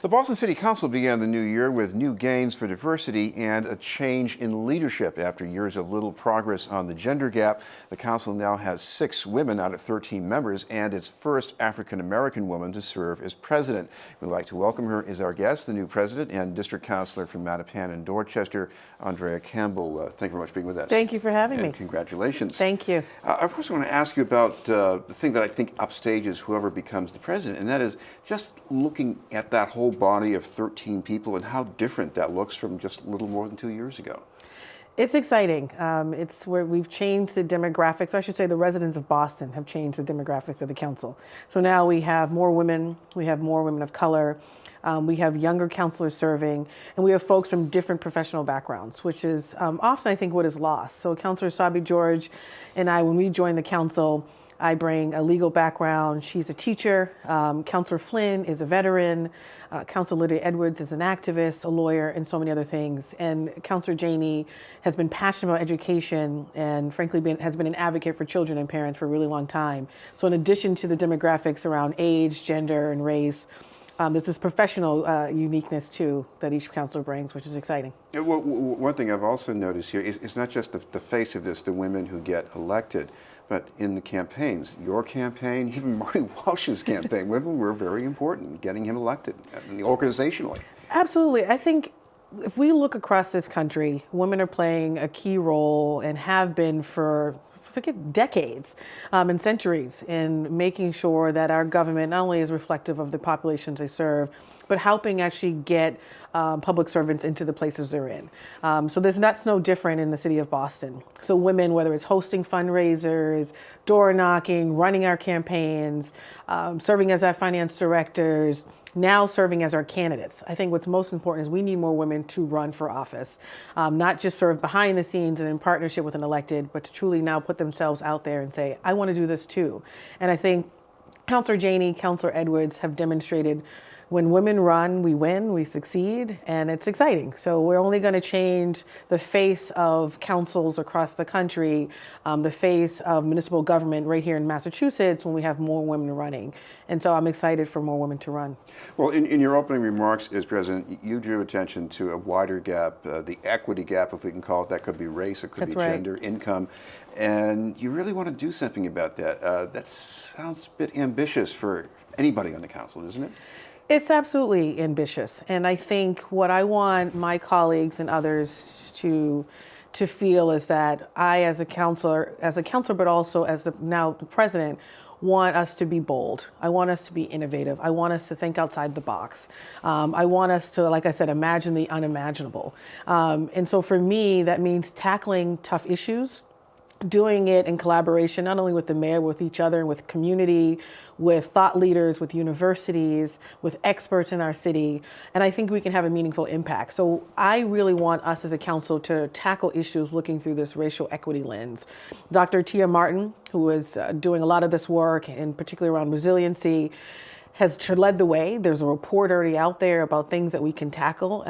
The Boston City Council began the new year with new gains for diversity and a change in leadership. After years of little progress on the gender gap, the council now has 6 women out of 13 members and its first African-American woman to serve as president. We'd like to welcome her as our guest, the new president and district councilor from Mattapan and Dorchester, Andrea Campbell. Thank you very much for being with us. Thank you for having me. Congratulations. Thank you. I first want to ask you about the thing that I think upstages whoever becomes the president, and that is just looking at that whole body of 13 people and how different that looks from just a little more than 2 years ago. It's exciting. It's where we've changed the demographics. I should say the residents of Boston have changed the demographics of the council. So now we have more women of color, we have younger councilors serving, and we have folks from different professional backgrounds, which is often I think what is lost. So Councilor Sabi George and I, when we joined the council, I bring a legal background. She's a teacher. Councilor Flynn is a veteran. Councilor Lydia Edwards is an activist, a lawyer, and so many other things. And Councilor Janey has been passionate about education and frankly has been an advocate for children and parents for a really long time. So in addition to the demographics around age, gender, and race, there's this professional uniqueness too that each councilor brings, which is exciting. Yeah, well, one thing I've also noticed here is it's not just the face of this, the women who get elected, but in the campaigns, your campaign, even Marty Walsh's campaign, women were very important, getting him elected organizationally. Absolutely. I think if we look across this country, women are playing a key role and have been for decades and centuries in making sure that our government not only is reflective of the populations they serve, but helping actually get public servants into the places they're in. So that's no different in the city of Boston. So women, whether it's hosting fundraisers, door knocking, running our campaigns, serving as our finance directors, now serving as our candidates. I think what's most important is we need more women to run for office, not just serve behind the scenes and in partnership with an elected, but to truly now put themselves out there and say, I want to do this too. And I think Councilor Janey, Councilor Edwards have demonstrated when women run, we win, we succeed, and it's exciting. So we're only going to change the face of councils across the country, the face of municipal government right here in Massachusetts when we have more women running. And so I'm excited for more women to run. Well, in your opening remarks as president, you drew attention to a wider gap, the equity gap, if we can call it. That could be race, it could be gender, income. And you really want to do something about that. That sounds a bit ambitious for anybody on the council, isn't it? It's absolutely ambitious, and I think what I want my colleagues and others to feel is that I, as a counselor, but also as now the president, want us to be bold. I want us to be innovative. I want us to think outside the box. I want us to, like I said, imagine the unimaginable. And so for me, that means tackling tough issues, doing it in collaboration, not only with the mayor, with each other, and with community, with thought leaders, with universities, with experts in our city. And I think we can have a meaningful impact. So I really want us as a council to tackle issues looking through this racial equity lens. Dr. Tia Martin, who is doing a lot of this work, and particularly around resiliency, has led the way. There's a report already out there about things that we can tackle.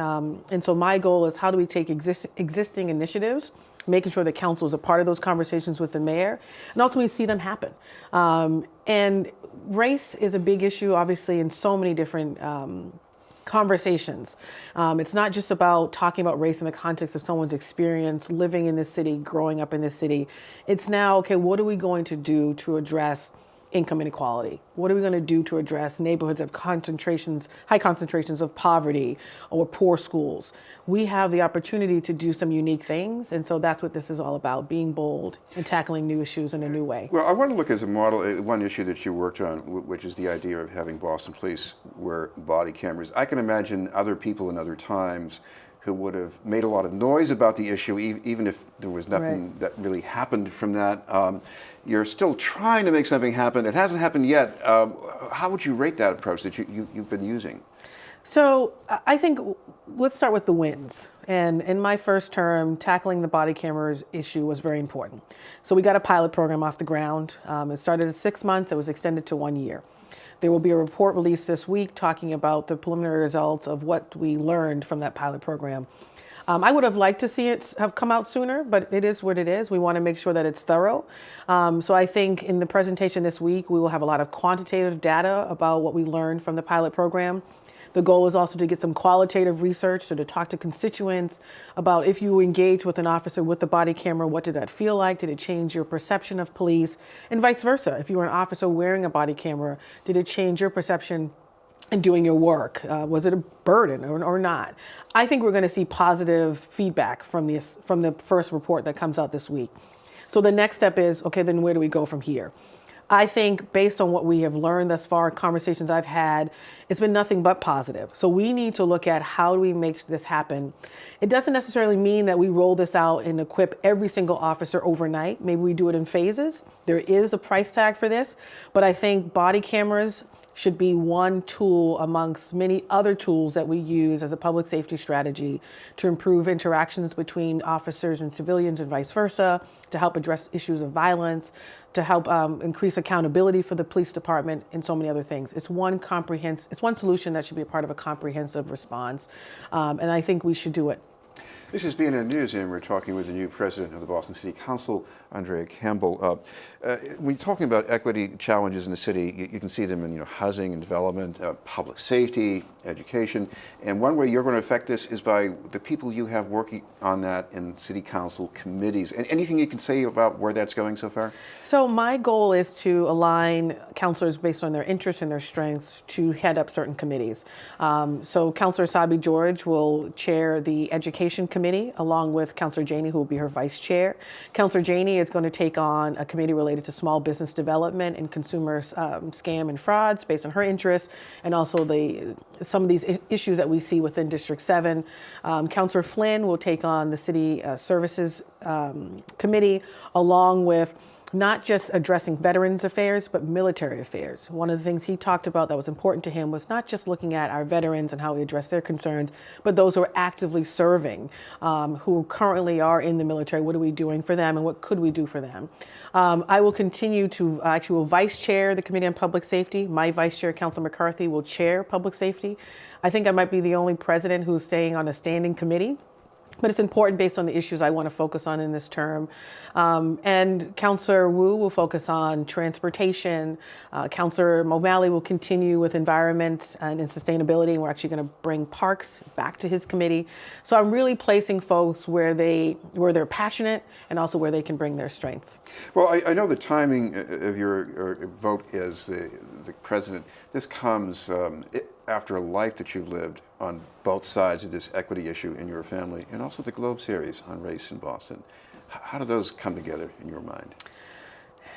And so my goal is how do we take existing initiatives, making sure the council is a part of those conversations with the mayor, and ultimately see them happen. And race is a big issue, obviously, in so many different conversations. It's not just about talking about race in the context of someone's experience living in this city, growing up in this city. It's now, okay, what are we going to do to address income inequality? What are we going to do to address neighborhoods of high concentrations of poverty or poor schools? We have the opportunity to do some unique things, and so that's what this is all about, being bold and tackling new issues in a new way. Well, I want to look as a model at one issue that you worked on, which is the idea of having Boston Police wear body cameras. I can imagine other people in other times who would have made a lot of noise about the issue, even if there was nothing that really happened from that. You're still trying to make something happen. It hasn't happened yet. How would you rate that approach that you've been using? So I think let's start with the wins. And in my first term, tackling the body cameras issue was very important. So we got a pilot program off the ground. It started at 6 months. It was extended to 1 year. There will be a report released this week talking about the preliminary results of what we learned from that pilot program. I would have liked to see it have come out sooner, but it is what it is. We want to make sure that it's thorough. So I think in the presentation this week, we will have a lot of quantitative data about what we learned from the pilot program. The goal is also to get some qualitative research, so to talk to constituents about if you engage with an officer with the body camera, what did that feel like? Did it change your perception of police? And vice versa. If you were an officer wearing a body camera, did it change your perception in doing your work? Was it a burden or not? I think we're going to see positive feedback from the first report that comes out this week. So the next step is, okay, then where do we go from here? I think based on what we have learned thus far, conversations I've had, it's been nothing but positive. So we need to look at how do we make this happen. It doesn't necessarily mean that we roll this out and equip every single officer overnight. Maybe we do it in phases. There is a price tag for this, but I think body cameras should be one tool amongst many other tools that we use as a public safety strategy to improve interactions between officers and civilians and vice versa, to help address issues of violence, to help increase accountability for the police department, and so many other things. It's one solution that should be a part of a comprehensive response, and I think we should do it. This is BNN News, and we're talking with the new president of the Boston City Council, Andrea Campbell. When you're talking about equity challenges in the city, you can see them in housing and development, public safety, education. And one way you're going to affect this is by the people you have working on that in city council committees. And anything you can say about where that's going so far? So my goal is to align councilors based on their interests and their strengths to head up certain committees. So Councilor Sabi George will chair the education committee along with Councilor Janey, who will be her vice chair. Councilor Janey is going to take on a committee related to small business development and consumer scam and frauds based on her interests, and also some of these issues that we see within District 7. Councilor Flynn will take on the City Services Committee, along with not just addressing veterans affairs, but military affairs. One of the things he talked about that was important to him was not just looking at our veterans and how we address their concerns, but those who are actively serving, who currently are in the military. What are we doing for them and what could we do for them? I will continue to will vice chair the Committee on Public Safety. My vice chair, Councilor McCarthy, will chair public safety. I think I might be the only president who's staying on a standing committee, but it's important based on the issues I want to focus on in this term. And Councillor Wu will focus on transportation. Councillor O'Malley will continue with environment and sustainability, and we're actually going to bring parks back to his committee. So I'm really placing folks where they're passionate and also where they can bring their strengths. Well, I know the timing of your vote as the president. This comes after a life that you've lived on both sides of this equity issue in your family, and also the Globe series on race in Boston. How do those come together in your mind?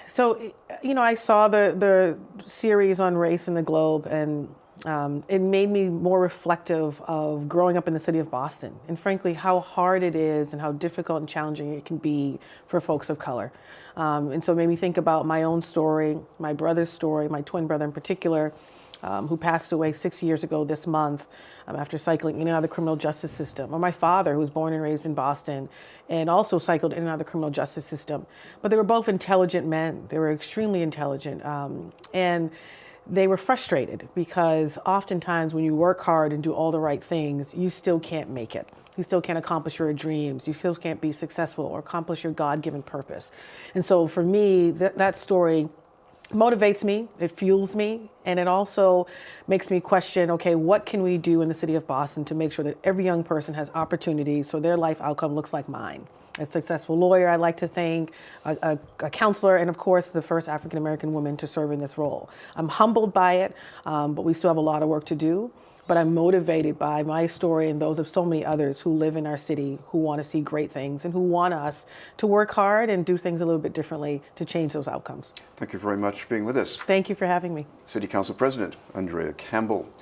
So, I saw the series on race in the Globe, and it made me more reflective of growing up in the city of Boston, and frankly, how hard it is and how difficult and challenging it can be for folks of color. And so it made me think about my own story, my brother's story, my twin brother in particular, who passed away 6 years ago this month after cycling in and out of the criminal justice system, or my father, who was born and raised in Boston and also cycled in and out of the criminal justice system. But they were both intelligent men. They were extremely intelligent. And they were frustrated because oftentimes when you work hard and do all the right things, you still can't make it. You still can't accomplish your dreams. You still can't be successful or accomplish your God-given purpose. And so for me, that story motivates me, it fuels me, and it also makes me question, okay, what can we do in the city of Boston to make sure that every young person has opportunities so their life outcome looks like mine? A successful lawyer, I'd like to thank, a counselor, and of course, the first African-American woman to serve in this role. I'm humbled by it, but we still have a lot of work to do. But I'm motivated by my story and those of so many others who live in our city, who want to see great things and who want us to work hard and do things a little bit differently to change those outcomes. Thank you very much for being with us. Thank you for having me. City Council President Andrea Campbell.